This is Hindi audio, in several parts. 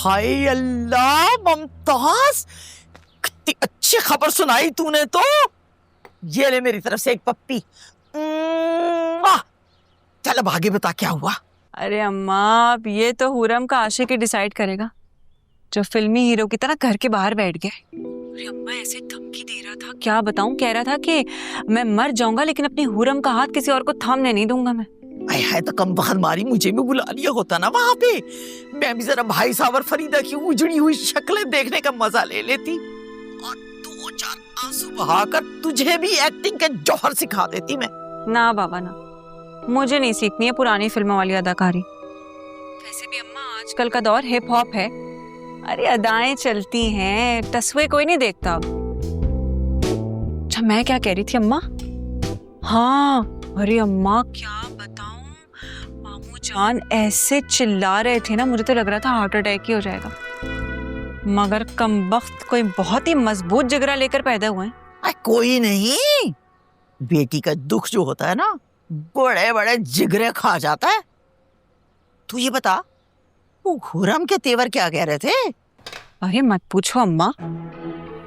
हाय अल्लाह मुमताज, कितनी अच्छी खबर सुनाई तूने तो। ये ले मेरी तरफ से एक पप्पी। चल अब आगे बता क्या हुआ। अरे अम्मा, अब ये तो हुरम का आशिक ही डिसाइड करेगा, जो फिल्मी हीरो की तरह घर के बाहर बैठ गया। अरे अम्मा ऐसे धमकी दे रहा था, क्या बताऊं, कह रहा था कि मैं मर जाऊंगा लेकिन अपनी हुरम का हाथ किसी और को थामने नहीं दूंगा मैं। आय हाय, तो कम बखत मारी, मुझे भी बुला लिया होता ना वहां पे। मैं भी जरा भाई साहब और फरीदा की उजड़ी हुई शक्लें देखने का मजा ले लेती और 2-4 आंसू बहाकर तुझे भी एक्टिंग के जौहर सिखा देती मैं। ना बाबा ना, मुझे नहीं सीखनी है पुरानी फिल्मों वाली अदाकारी। वैसे भी अम्मा आजकल का दौर हिप हॉप है, अरे अदाएं चलती हैं, तस्वीर कोई नहीं देखता। अच्छा मैं क्या कह रही थी अम्मा, हाँ अरे अम्मा क्या बताऊं, मामू जान ऐसे चिल्ला रहे थे ना, मुझे तो लग रहा था हार्ट अटैक ही हो जाएगा। मगर कमबख्त कोई बहुत ही मजबूत जिगरा लेकर पैदा हुए हैं। कोई नहीं, बेटी का दुख जो होता है ना बड़े बड़े जिगरे खा जाता है। तू ये बता, वो हुरम के तेवर क्या कह रहे थे? अरे मत पूछो अम्मा,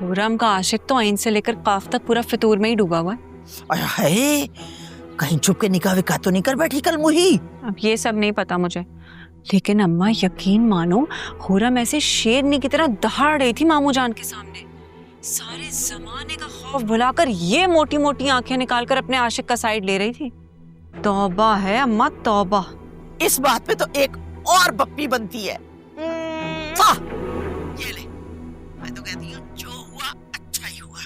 हुरम का आशिक तो आइन से लेकर काफ तक पूरा फितूर में ही डूबा हुआ है। अरे कहीं छुप के निकाह विकाह तो नहीं कर बैठी कल मुही? अब ये सब नहीं पता मुझे, लेकिन अम्मा यकीन मानो हुरम ऐसे शेरनी की तरह दहाड़ रही थी मामू जान के सामने, सारे जमाने का खौफ भुलाकर ये मोटी मोटी आंखें निकालकर अपने आशिक का साइड ले रही थी। तौबा है अम्मा तौबा। इस बात पे तो एक और पप्पी बनती है। ये ले, मैं तो कहती हूँ जो हुआ अच्छा ही हुआ।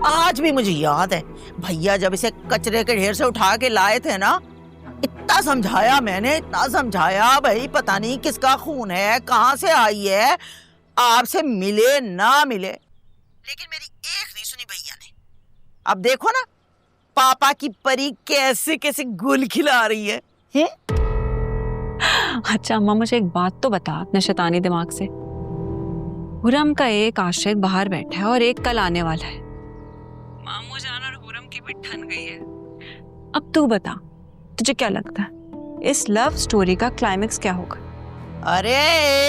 आज भी मुझे याद है भैया जब इसे कचरे के ढेर से उठा के लाए थे ना, इतना समझाया मैंने, इतना समझाया, भाई पता नहीं किसका खून है, कहाँ से आई है, आपसे मिले ना मिले, लेकिन मेरी एक नहीं सुनी भैया ने। अब देखो ना पापा की परी कैसे कैसे गुल खिला रही है। अच्छा अम्मा मुझे एक बात तो बता अपने शैतानी दिमाग से, हुरम का एक आशिक बाहर बैठा है और एक कल आने वाला है, मामू जान और हुरम की भी ठन गई है। अब तू बता तुझे क्या लगता है इस लव स्टोरी का क्लाइमेक्स क्या होगा? अरे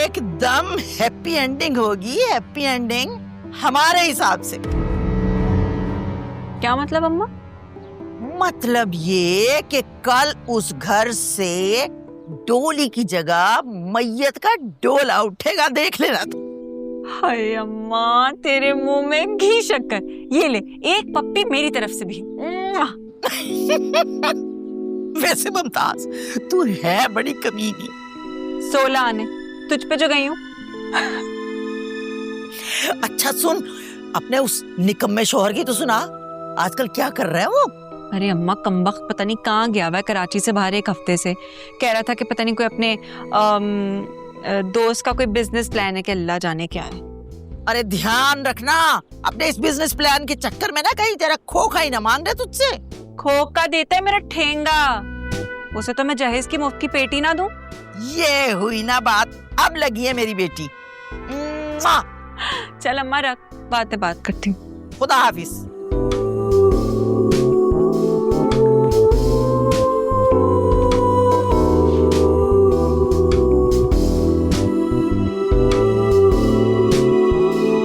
एकदम हैप्पी एंडिंग होगी, हैप्पी एंडिंग हमारे हिसाब से। क्या मतलब अम्मा? मतलब ये कि कल उस घर से डोली की जगह मैयत का डोला उठेगा, देख लेना तू। हाय अम्मा तेरे मुंह में घी शक्कर, ये ले एक पप्पी मेरी तरफ से भी। वैसे मुमताज तू है बड़ी कमीनी। 16 आने तुझ पे जो गई हूँ। अच्छा सुन, अपने उस निकम्मे शोहर की तो सुना, आजकल क्या कर रहा है वो? अरे अम्मा कमबख्त पता नहीं कहाँ गया हुआ है, कराची से बाहर एक हफ्ते से। कह रहा था कि पता नहीं कोई अपने दोस्त का कोई बिजनेस प्लान है कि अल्लाह जाने क्या है। अरे ध्यान रखना अपने इस बिजनेस प्लान के चक्कर में ना कहीं तेरा खोखा ही ना मांग रहे तुझसे। खोखा देता है मेरा ठेंगा, उसे तो मैं जहेज की मुफ्त की पेटी ना दूं। ये हुई ना बात, अब लगी है मेरी बेटी। चल अम्मा रख, बात करती हूँ। खुदा हाफिज।